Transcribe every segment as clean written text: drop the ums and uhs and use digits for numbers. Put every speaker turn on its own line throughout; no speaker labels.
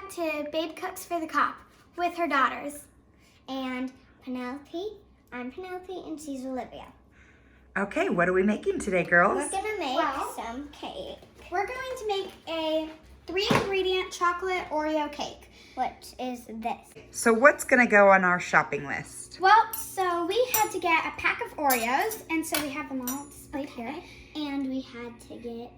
back to Babe Cooks for the Cop with her daughters.
And Penelope. I'm Penelope and she's Olivia.
Okay, what are we making today, girls?
We're gonna make some cake.
We're going to make a 3-ingredient chocolate Oreo cake.
What is this?
So what's gonna go on our shopping list?
Well, so we had to get a pack of Oreos, and so we have them all displayed here.
And we had to get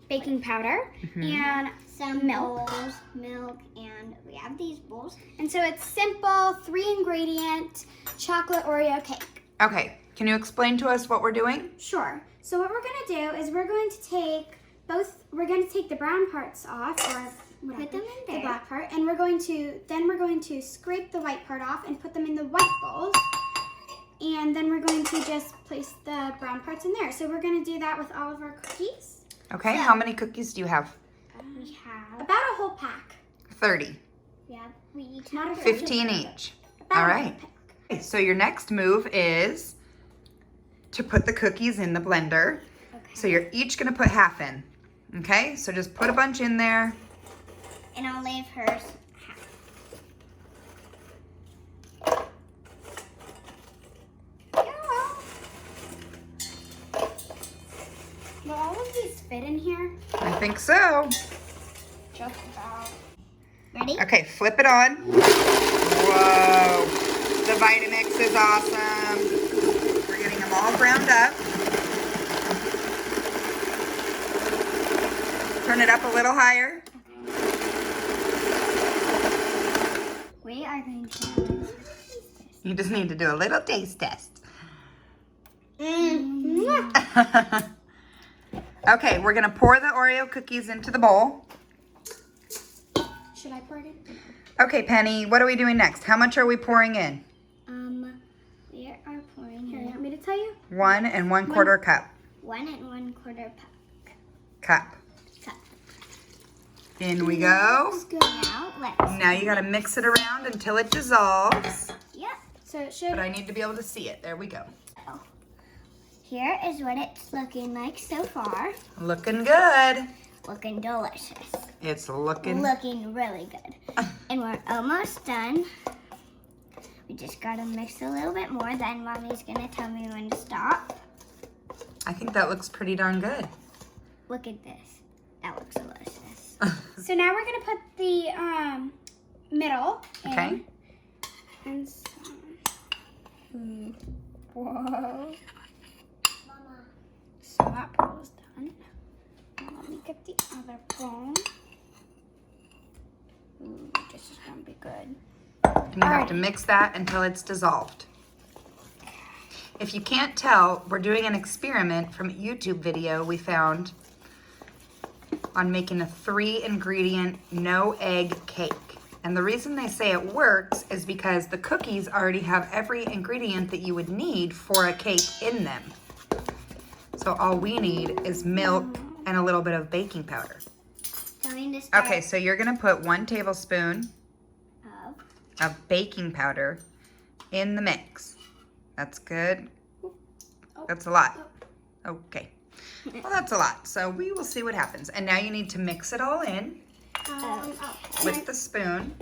Baking powder and
some
milk.
milk, and we have these bowls.
And so it's simple 3-ingredient chocolate Oreo cake.
Okay, can you explain to us what we're doing?
Sure. So what we're gonna do is we're going to take the brown parts off, or whatever,
Put them in
the
there.
black part, and we're going to scrape the white part off and put them in the white bowls. And then we're going to just place the brown parts in there. So we're going to do that with all of our cookies.
Okay,
So-
how many cookies do you have?
We have
About a whole pack.
30.
we each
Not
have
a
15 each.
About
All
a
right.
whole pack.
Okay, so your next move is to put the cookies in the blender.
Okay.
So you're each gonna put half in. Okay, so just put a bunch in there.
And I'll leave hers half.
Will all of these fit in here?
I think so.
Just about.
Ready?
Okay, flip it on. Whoa, the Vitamix is awesome. We're getting them all ground up. Turn it up a little higher.
We are going to
You just need to do a little taste test. Okay, we're gonna pour the Oreo cookies into the bowl.
Should I pour it in?
Okay, Penny, what are we doing next? How much are we pouring in?
we are pouring
Here, you
in
want me to tell you?
1 1/4 cup.
1 1/4
Cup.
cup.
In we go.
Now let's.
Now you gotta mix it around until it dissolves.
Yep.
So it should.
But I need to be able to see it. There we go.
Here is what it's looking like so far.
Looking good.
Looking delicious.
It's looking.
Looking really good. And we're almost done. We just gotta mix a little bit more. Then Mommy's gonna tell me when to stop.
I think that looks pretty darn good.
Look at this. That looks delicious.
So now we're gonna put the middle in.
Okay.
And so. Whoa. So that bowl is done. Now let me get the other bowl. Ooh, this is gonna be good.
And you have to mix that until it's dissolved. If you can't tell, we're doing an experiment from a YouTube video we found on making a 3-ingredient, no egg cake. And the reason they say it works is because the cookies already have every ingredient that you would need for a cake in them. So all we need is milk and a little bit of baking powder.
Going to start
Okay, so you're gonna put 1 tablespoon of baking powder in the mix. That's good. That's a lot. Okay. Well, that's a lot. So we will see what happens. And now you need to mix it all in with the spoon.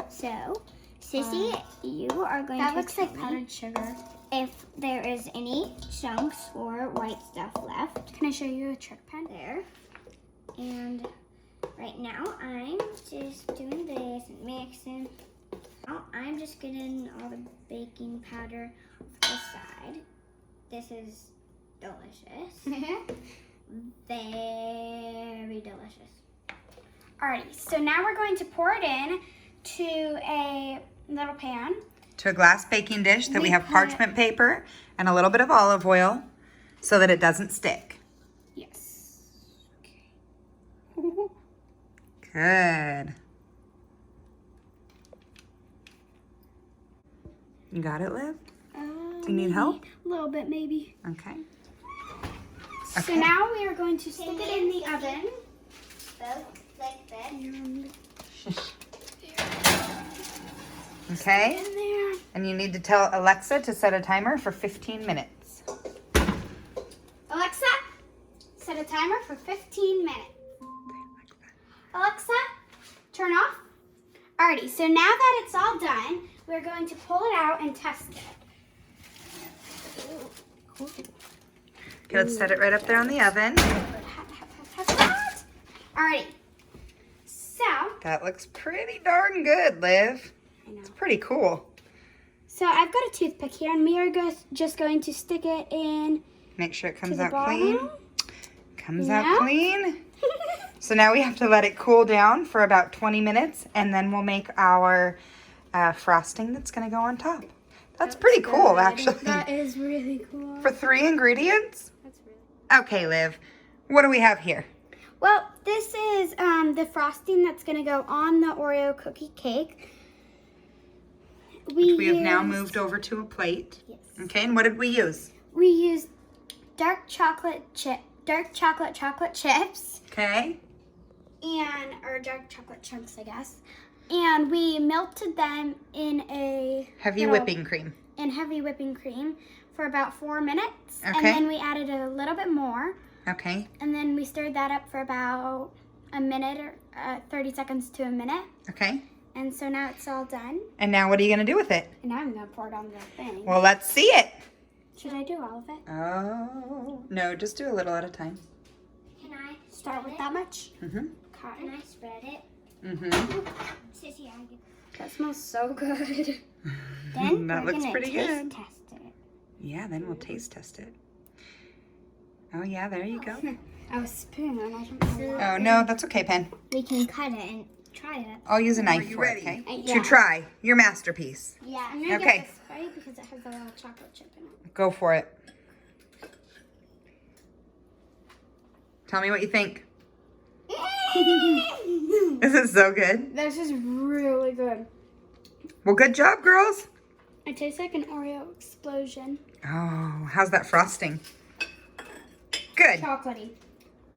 So, Sissy, you are going
That
to
looks
tell
like
me
powdered sugar.
if there is any chunks or white stuff left.
Can I show you a trick pen?
There. And right now, I'm just doing this and mixing. Now, I'm just getting all the baking powder off the side. This is delicious. Very delicious.
Alrighty, so now we're going to pour it in to a little pan.
To a glass baking dish that we have
put-
parchment paper and a little bit of olive oil so that it doesn't stick.
Yes.
Good. You got it, Liv? Do you need help?
A little bit, maybe.
Okay.
So
Okay.
now we are going to stick it in the oven.
Like this.
Okay.
In there.
And you need to tell Alexa to set a timer for 15 minutes.
Alexa, set a timer for 15 minutes. Alexa, turn off. Alrighty, so now that it's all done, we're going to pull it out and test it.
Okay, let's set it right up there on the oven.
Alrighty. So,
That looks pretty darn good, Liv.
I know.
It's pretty cool.
So I've got a toothpick here, and we are just going to stick it in
Make sure it
to
comes
the
out
bottom.
clean. Comes out
Yeah.
clean. So now we have to let it cool down for about 20 minutes, and then we'll make our frosting that's going to go on top. That's pretty cool, actually.
That is really cool.
For 3 ingredients?
That's really
Okay, Liv. What do we have here?
Well, this is the frosting that's going to go on the Oreo cookie cake.
We have now
used-
moved over to a plate.
Yes.
Okay, and what did we use?
We used dark chocolate chocolate chips,
Okay.
or dark chocolate chunks, I guess. And we melted them in a
Heavy
little-
whipping cream.
in heavy whipping cream for about 4 minutes. And
Okay.
then we added a little bit more.
Okay.
And then we stirred that up for about a minute or 30 seconds to a minute.
Okay.
And so now it's all done.
And now what are you going to do with it?
And now I'm going to pour it on the thing.
Well, let's see it.
Should I do all of it?
Oh. No, just do a little at a time.
Can I
Start with
it?
that much?
Mm-hmm.
Can I spread it?
Mm-hmm.
Sissy, I get.
That smells so good.
Then
That
we're
looks
gonna
pretty
taste
good.
test it.
Yeah, then we'll taste test it. Oh, yeah, there you go.
I was spoon and I don't know why.
Oh, no, that's okay, Pen.
We can cut it and try it.
I'll use a knife
you
for it,
ready?
okay?
Yeah.
To try your masterpiece.
Yeah.
I'm going to
Okay.
get this spray because it has a little chocolate chip in it.
Go for it. Tell me what you think. This is so good.
This is really good.
Well, good job, girls.
It tastes like an Oreo explosion.
Oh, how's that frosting? Good.
Chocolatey.